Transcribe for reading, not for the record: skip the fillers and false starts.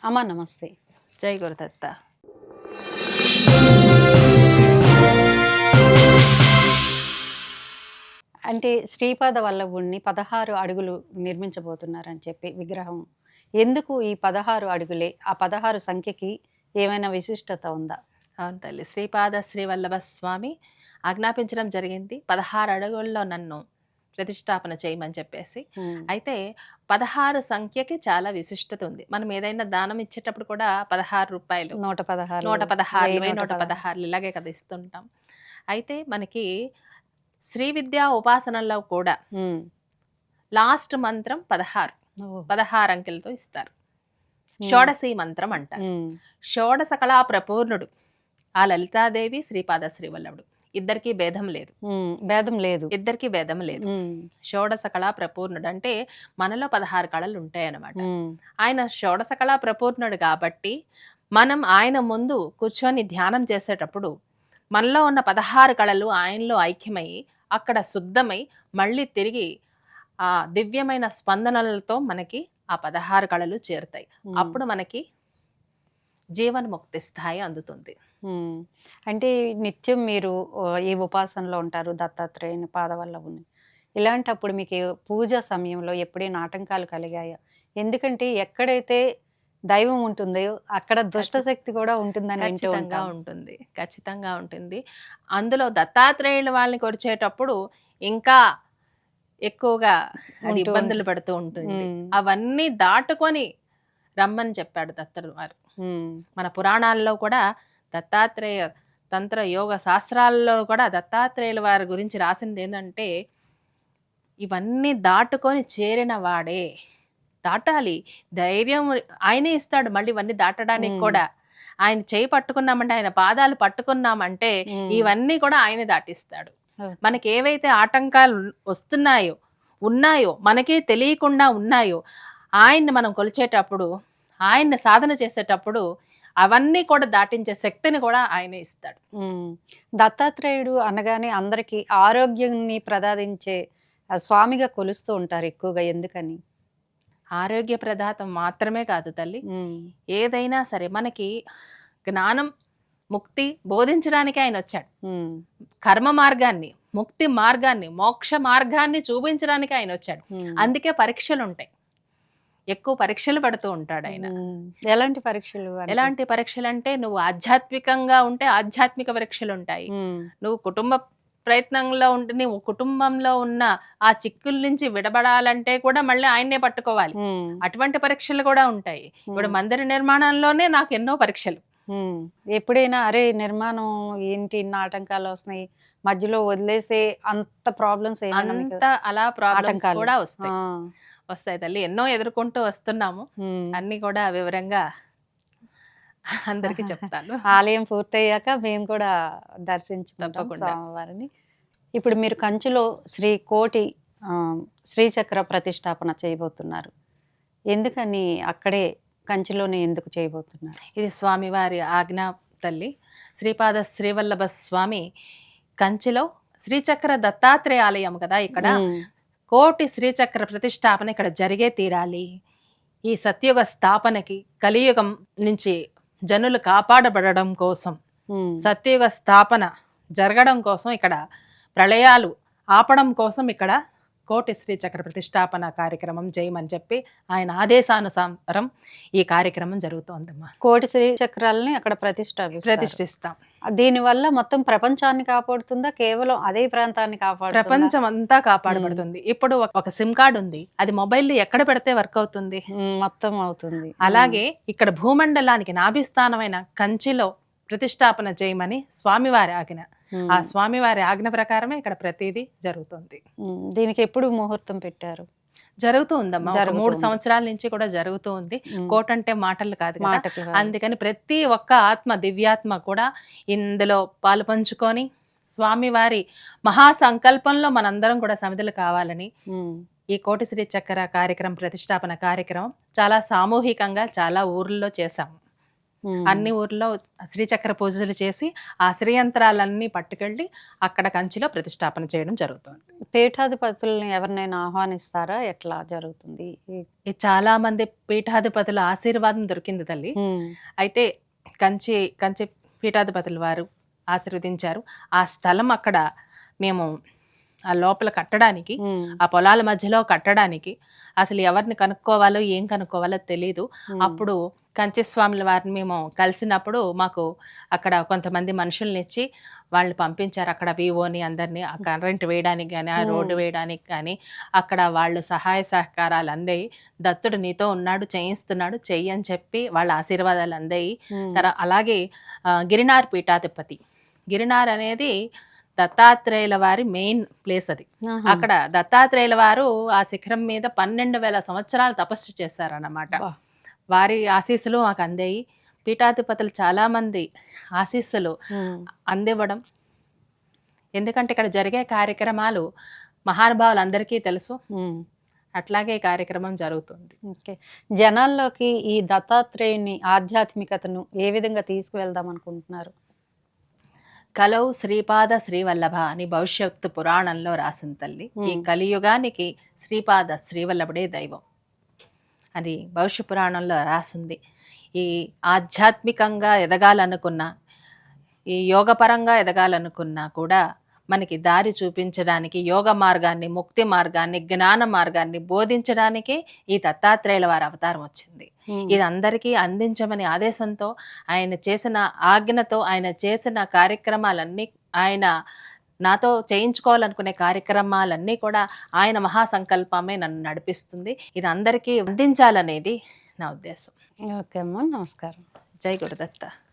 అమ్మా నమస్తే. జై గురుదత్త. అంటే శ్రీపాద వల్లభుడిని 16 అడుగులు నిర్మించబోతున్నారని చెప్పి విగ్రహం. ఎందుకు ఈ 16 అడుగులే? ఆ 16 సంఖ్యకి ఏమైనా విశిష్టత ఉందా? అవును తల్లి, శ్రీపాద శ్రీవల్లభ స్వామి ఆజ్ఞాపించడం జరిగింది 16 అడుగుల్లో నన్ను ప్రతిష్టాపన చేయమని చెప్పేసి. అయితే 16 సంఖ్యకి చాలా విశిష్టత ఉంది. మనం ఏదైనా దానం ఇచ్చేటప్పుడు కూడా 16 రూపాయలు, 116, 116, 1116 116 ఇలాగే కదా ఇస్తుంటాం. అయితే మనకి శ్రీ విద్యా ఉపాసనలో కూడా లాస్ట్ మంత్రం 16 అంకెలతో ఇస్తారు. షోడశీ మంత్రం అంటారు. షోడశ కళా ప్రపూర్ణుడు ఆ లలితాదేవి, శ్రీపాద శ్రీవల్లభుడు ఇద్దరికి భేదం లేదు. ఇద్దరికి భేదం లేదు. షోడశ కళా ప్రపూర్ణుడు అంటే మనలో 16 కళలు ఉంటాయన్నమాట. ఆయన షోడశ కళా ప్రపూర్ణుడు కాబట్టి మనం ఆయన ముందు కూర్చొని ధ్యానం చేసేటప్పుడు మనలో ఉన్న 16 కళలు ఆయనలో ఐక్యమై అక్కడ శుద్ధమై మళ్ళీ తిరిగి ఆ దివ్యమైన స్పందనలతో మనకి ఆ 16 కళలు చేరుతాయి. అప్పుడు మనకి జీవన్ముక్తి స్థాయి అందుతుంది. అంటే నిత్యం మీరు ఈ ఉపాసనలో ఉంటారు, దత్తాత్రేయుని పాదవల్లభుని. ఇలాంటప్పుడు మీకు పూజ సమయంలో ఎప్పుడైనా ఆటంకాలు కలిగాయా? ఎందుకంటే ఎక్కడైతే దైవం ఉంటుందో అక్కడ దుష్టశక్తి కూడా ఉంటుందని ఖచ్చితంగా ఉంటుంది. అందులో దత్తాత్రేయుల వాళ్ళని కొరిచేటప్పుడు ఇంకా ఎక్కువగా అది ఇబ్బందులు పడుతూ ఉంటుంది. అవన్నీ దాటుకొని రమ్మని చెప్పాడు దత్తుడు వారు. మన పురాణాల్లో కూడా దత్తాత్రేయ తంత్ర యోగ శాస్త్రాల్లో కూడా దత్తాత్రేయుల వారి గురించి రాసింది ఏంటంటే, ఇవన్నీ దాటుకొని చేరిన వాడే. దాటాలి, ధైర్యం ఆయనే ఇస్తాడు మళ్ళీ ఇవన్నీ దాటడానికి కూడా. ఆయన చేయి పట్టుకున్నామంటే, ఆయన పాదాలు పట్టుకున్నామంటే ఇవన్నీ కూడా ఆయనే దాటిస్తాడు. మనకి ఏవైతే ఆటంకాలు ఉన్నాయో మనకే తెలియకుండా ఉన్నాయో, ఆయన్ని మనం కొలిచేటప్పుడు, ఆయన్ని సాధన చేసేటప్పుడు అవన్నీ కూడా దాటించే శక్తిని కూడా ఆయనే ఇస్తాడు. దత్తాత్రేయుడు అనగానే అందరికీ ఆరోగ్యాన్ని ప్రసాదించే స్వామిగా కొలుస్తూ ఉంటారు ఎక్కువగా. ఎందుకని? ఆరోగ్య ప్రదాతం మాత్రమే కాదు తల్లి, ఏదైనా సరే మనకి జ్ఞానం, ముక్తి బోధించడానికి ఆయన వచ్చాడు. కర్మ మార్గాన్ని, ముక్తి మార్గాన్ని, మోక్ష మార్గాన్ని చూపించడానికి ఆయన వచ్చాడు. అందుకే పరీక్షలు ఉంటాయి, ఎక్కువ పరీక్షలు పడుతూ ఉంటాడు ఆయన. ఎలాంటి పరీక్షలు అంటే నువ్వు ఆధ్యాత్మికంగా ఉంటే ఆధ్యాత్మిక పరీక్షలు ఉంటాయి. నువ్వు కుటుంబ ప్రయత్నంలో ఉంటే నువ్వు కుటుంబంలో ఉన్న ఆ చిక్కుల నుంచి విడబడాలంటే కూడా మళ్ళీ ఆయన్నే పట్టుకోవాలి. అటువంటి పరీక్షలు కూడా ఉంటాయి. ఇప్పుడు మందిర నిర్మాణంలోనే నాకు ఎన్నో పరీక్షలు. ఎప్పుడైనా అరే నిర్మాణం ఏంటి, ఆటంకాలు వస్తున్నాయి, మధ్యలో వదిలేసే అంత ప్రాబ్లమ్స్ అలా ప్రాబ్లమ్స్ కూడా వస్తాయి తల్లి. ఎన్నో ఎదుర్కొంటూ వస్తున్నాము. అన్ని కూడా వివరంగా అందరికి చెప్తాను. ఆలయం పూర్తయ్యాక మేము కూడా దర్శించుకుంటాం స్వామివారిని. ఇప్పుడు మీరు కంచిలో కోటి శ్రీచక్ర ప్రతిష్టాపన చేయబోతున్నారు. ఎందుకని అక్కడే కంచిలోనే ఎందుకు చేయబోతున్నారు? ఇది స్వామివారి ఆజ్ఞ తల్లి. శ్రీపాద శ్రీవల్లభ స్వామి కంచిలో శ్రీచక్ర దత్తాత్రేయ ఆలయం కదా, ఇక్కడ కోటి శ్రీచక్ర ప్రతిష్టాపన ఇక్కడ జరిగే తీరాలి. ఈ సత్యుగ స్థాపనకి, కలియుగం నుంచి జనులు కాపాడబడడం కోసం, సత్యుగ స్థాపన జరగడం కోసం, ఇక్కడ ప్రళయాలు ఆపడం కోసం ఇక్కడ కోటి శ్రీచక్ర ప్రతిష్టాపన కార్యక్రమం చేయమని చెప్పి ఆయన ఆదేశానుసారం ఈ కార్యక్రమం జరుగుతోందమ్మా. కోటి శ్రీచక్రాలని అక్కడ ప్రతిష్ఠిస్తాం. దీనివల్ల మొత్తం ప్రపంచాన్ని కాపాడుతుందా, కేవలం అదే ప్రాంతాన్ని కాపాడు? ప్రపంచం అంతా కాపాడబడుతుంది. ఇప్పుడు ఒక సిమ్ కార్డ్ ఉంది, అది మొబైల్లో ఎక్కడ పెడితే వర్క్ అవుతుంది, మొత్తం అవుతుంది. అలాగే ఇక్కడ భూమండలానికి నాభిస్థానమైన కంచిలో ప్రతిష్టాపన చేయమని స్వామివారి ఆజ్ఞ. ఆ స్వామివారి ఆజ్ఞ ప్రకారమే ఇక్కడ ప్రతిదీ జరుగుతుంది. దీనికి ఎప్పుడు ముహూర్తం పెట్టారు? జరుగుతూ ఉందమ్మా, 3 సంవత్సరాల నుంచి కూడా జరుగుతూ ఉంది. కోట అంటే మాటలు కాదు కదా, అందుకని ప్రతి ఒక్క ఆత్మ, దివ్యాత్మ కూడా ఇందులో పాలు పంచుకొని స్వామివారి మహాసంకల్పంలో మనందరం కూడా సమిధులు కావాలని ఈ కోటి శ్రీ చక్ర కార్యక్రమం, ప్రతిష్టాపన కార్యక్రమం చాలా సామూహికంగా చాలా ఊర్లలో చేశాము. అన్ని ఊర్లో శ్రీచక్ర పూజలు చేసి ఆ శ్రీయంత్రాలన్నీ పట్టుకెళ్ళి అక్కడ కంచిలో ప్రతిష్టాపన చేయడం జరుగుతుంది. పీఠాధిపతుల్ని ఎవరినైనా ఆహ్వానిస్తారా? ఎట్లా జరుగుతుంది? ఈ చాలా మంది పీఠాధిపతుల ఆశీర్వాదం దొరికింది తల్లి. అయితే కంచి కంచి పీఠాధిపతుల వారు ఆశీర్వదించారు. ఆ స్థలం అక్కడ మేము ఆ లోపల కట్టడానికి, ఆ పొలాల మధ్యలో కట్టడానికి అసలు ఎవరిని కనుక్కోవాలో ఏం కనుక్కోవాలో తెలీదు. అప్పుడు కంచి స్వాముల వారిని మేము కలిసినప్పుడు మాకు అక్కడ కొంతమంది మనుషుల్ని ఇచ్చి వాళ్ళు పంపించారు. అక్కడ వివోని అందరినీ ఆ కరెంట్ వేయడానికి కానీ, ఆ రోడ్డు వేయడానికి కానీ అక్కడ వాళ్ళు సహాయ సహకారాలు అందాయి. దత్తుడు నీతో ఉన్నాడు, చేయిస్తున్నాడు, చెయ్యి అని చెప్పి వాళ్ళ ఆశీర్వాదాలు అందాయి. అలాగే గిరినార్ పీఠాధిపతి, గిరినార్ అనేది దత్తాత్రేయుల వారి మెయిన్ ప్లేస్ అది. అక్కడ దత్తాత్రేయుల వారు ఆ శిఖరం మీద 12,000 సంవత్సరాలు తపస్సు చేశారన్నమాట. వారి ఆశీస్సులు మాకు అందాయి. పీఠాధిపతులు చాలా మంది ఆశీస్సులు అందివ్వడం, ఎందుకంటే ఇక్కడ జరిగే కార్యక్రమాలు మహానుభావులందరికీ తెలుసు. అట్లాగే కార్యక్రమం జరుగుతుంది. ఓకే. జనాల్లోకి ఈ దత్తాత్రేయుని ఆధ్యాత్మికతను ఏ విధంగా తీసుకువెళ్దాం అనుకుంటున్నారు? కలౌ శ్రీపాద శ్రీవల్లభ అని భవిష్యత్తు పురాణంలో రాసింది తల్లి. ఈ కలియుగానికి శ్రీపాద శ్రీవల్లభుడే దైవం అది భవిష్య పురాణంలో రాసింది. ఈ ఆధ్యాత్మికంగా ఎదగాలనుకున్నా, ఈ యోగపరంగా ఎదగాలనుకున్నా కూడా మనకి దారి చూపించడానికి, యోగ మార్గాన్ని, ముక్తి మార్గాన్ని, జ్ఞాన మార్గాన్ని బోధించడానికే ఈ దత్తాత్రేయుల వారి అవతారం వచ్చింది. ఇది అందరికీ అందించమని ఆదేశంతో, ఆయన చేసిన ఆజ్ఞతో, ఆయన చేసిన కార్యక్రమాలన్నీ, ఆయన నాతో చేయించుకోవాలనుకునే కార్యక్రమాలన్నీ కూడా ఆయన మహాసంకల్పమే నన్ను నడిపిస్తుంది. ఇది అందరికీ అందించాలనేది నా ఉద్దేశం. ఓకే అమ్మా, నమస్కారం. జై గురుదత్త.